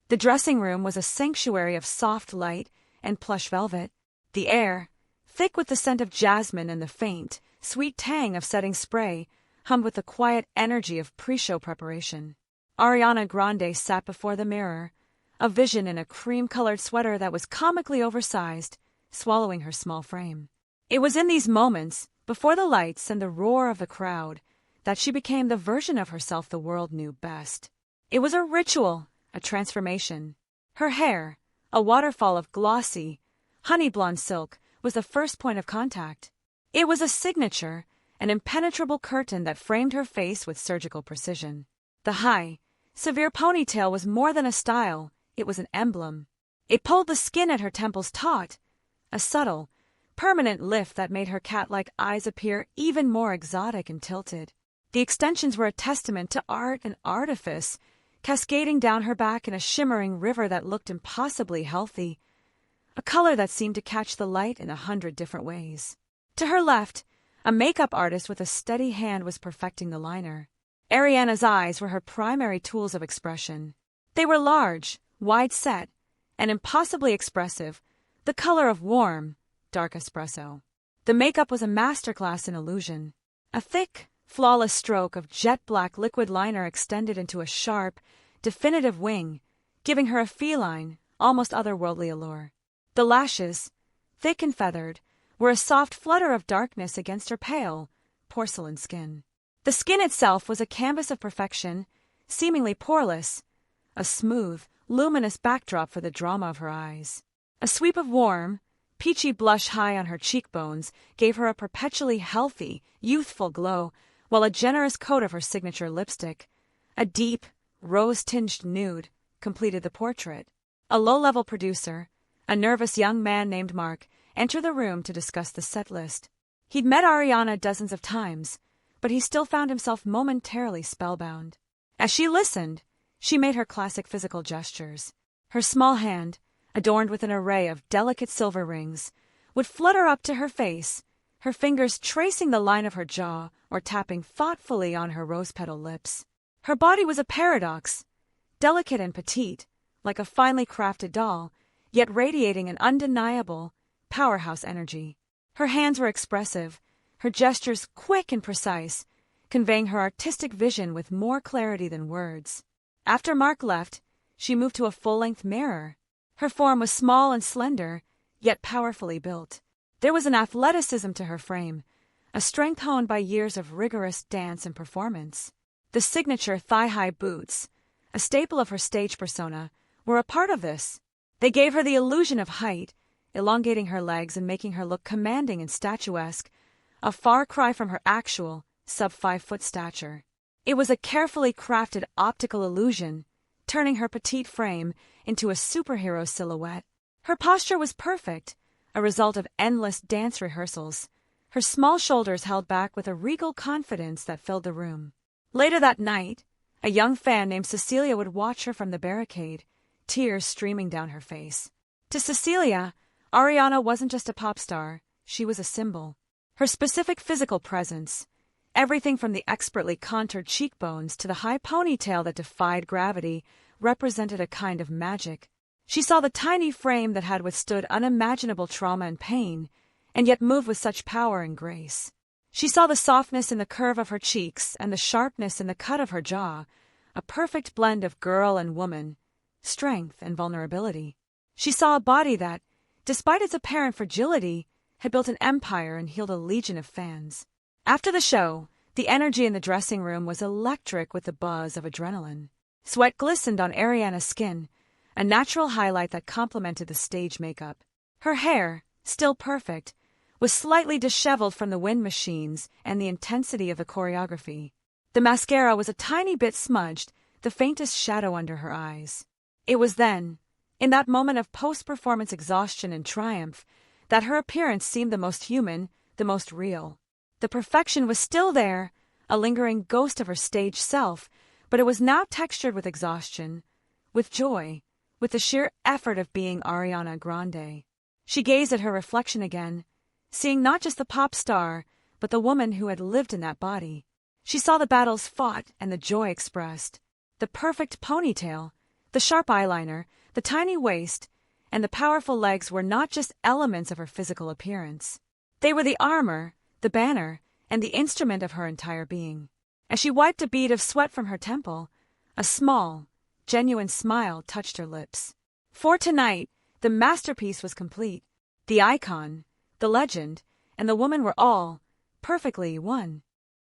The dressing room was a sanctuary of soft light and plush velvet. The air, thick with the scent of jasmine and the faint, sweet tang of setting spray, hummed with the quiet energy of pre-show preparation. Ariana Grande sat before the mirror, a vision in a cream-colored sweater that was comically oversized, swallowing her small frame. It was in these moments, before the lights and the roar of the crowd, that she became the version of herself the world knew best. It was a ritual, a transformation. Her hair, a waterfall of glossy, honey-blonde silk, was the first point of contact. It was a signature, an impenetrable curtain that framed her face with surgical precision. The high, severe ponytail was more than a style, it was an emblem. It pulled the skin at her temples taut, a subtle, permanent lift that made her cat-like eyes appear even more exotic and tilted. The extensions were a testament to art and artifice, cascading down her back in a shimmering river that looked impossibly healthy, a color that seemed to catch the light in 100 different ways. To her left, a makeup artist with a steady hand was perfecting the liner. Ariana's eyes were her primary tools of expression. They were large, wide-set, and impossibly expressive, the color of warm, dark espresso. The makeup was a masterclass in illusion. A thick, flawless stroke of jet-black liquid liner extended into a sharp, definitive wing, giving her a feline, almost otherworldly allure. The lashes, thick and feathered, were a soft flutter of darkness against her pale, porcelain skin. The skin itself was a canvas of perfection, seemingly poreless, a smooth, luminous backdrop for the drama of her eyes. A sweep of warm, peachy blush high on her cheekbones gave her a perpetually healthy, youthful glow, while a generous coat of her signature lipstick, a deep, rose-tinged nude, completed the portrait. A low-level producer, a nervous young man named Mark, entered the room to discuss the set list. He'd met Ariana dozens of times, but he still found himself momentarily spellbound. As she listened, she made her classic physical gestures. Her small hand, adorned with an array of delicate silver rings, would flutter up to her face, her fingers tracing the line of her jaw or tapping thoughtfully on her rose-petal lips. Her body was a paradox, delicate and petite, like a finely crafted doll, yet radiating an undeniable, powerhouse energy. Her hands were expressive, her gestures quick and precise, conveying her artistic vision with more clarity than words. After Mark left, she moved to a full-length mirror. Her form was small and slender, yet powerfully built. There was an athleticism to her frame, a strength honed by years of rigorous dance and performance. The signature thigh-high boots, a staple of her stage persona, were a part of this. They gave her the illusion of height, elongating her legs and making her look commanding and statuesque, a far cry from her actual, sub-5-foot stature. It was a carefully crafted optical illusion, turning her petite frame into a superhero silhouette. Her posture was perfect, a result of endless dance rehearsals, her small shoulders held back with a regal confidence that filled the room. Later that night, a young fan named Cecilia would watch her from the barricade, tears streaming down her face. To Cecilia, Ariana wasn't just a pop star, she was a symbol. Her specific physical presence, everything from the expertly contoured cheekbones to the high ponytail that defied gravity, represented a kind of magic. She saw the tiny frame that had withstood unimaginable trauma and pain, and yet moved with such power and grace. She saw the softness in the curve of her cheeks and the sharpness in the cut of her jaw, a perfect blend of girl and woman, strength and vulnerability. She saw a body that, despite its apparent fragility, had built an empire and healed a legion of fans. After the show, the energy in the dressing room was electric with the buzz of adrenaline. Sweat glistened on Ariana's skin, a natural highlight that complemented the stage makeup. Her hair, still perfect, was slightly disheveled from the wind machines and the intensity of the choreography. The mascara was a tiny bit smudged, the faintest shadow under her eyes. It was then, in that moment of post-performance exhaustion and triumph, that her appearance seemed the most human, the most real. The perfection was still there, a lingering ghost of her stage self, but it was now textured with exhaustion, with joy, with the sheer effort of being Ariana Grande. She gazed at her reflection again, seeing not just the pop star, but the woman who had lived in that body. She saw the battles fought and the joy expressed. The perfect ponytail, The sharp eyeliner, the tiny waist, and the powerful legs were not just elements of her physical appearance. They were the armor, the banner, and the instrument of her entire being. As she wiped a bead of sweat from her temple, a small, genuine smile touched her lips. For tonight, the masterpiece was complete. The icon, the legend, and the woman were all perfectly one.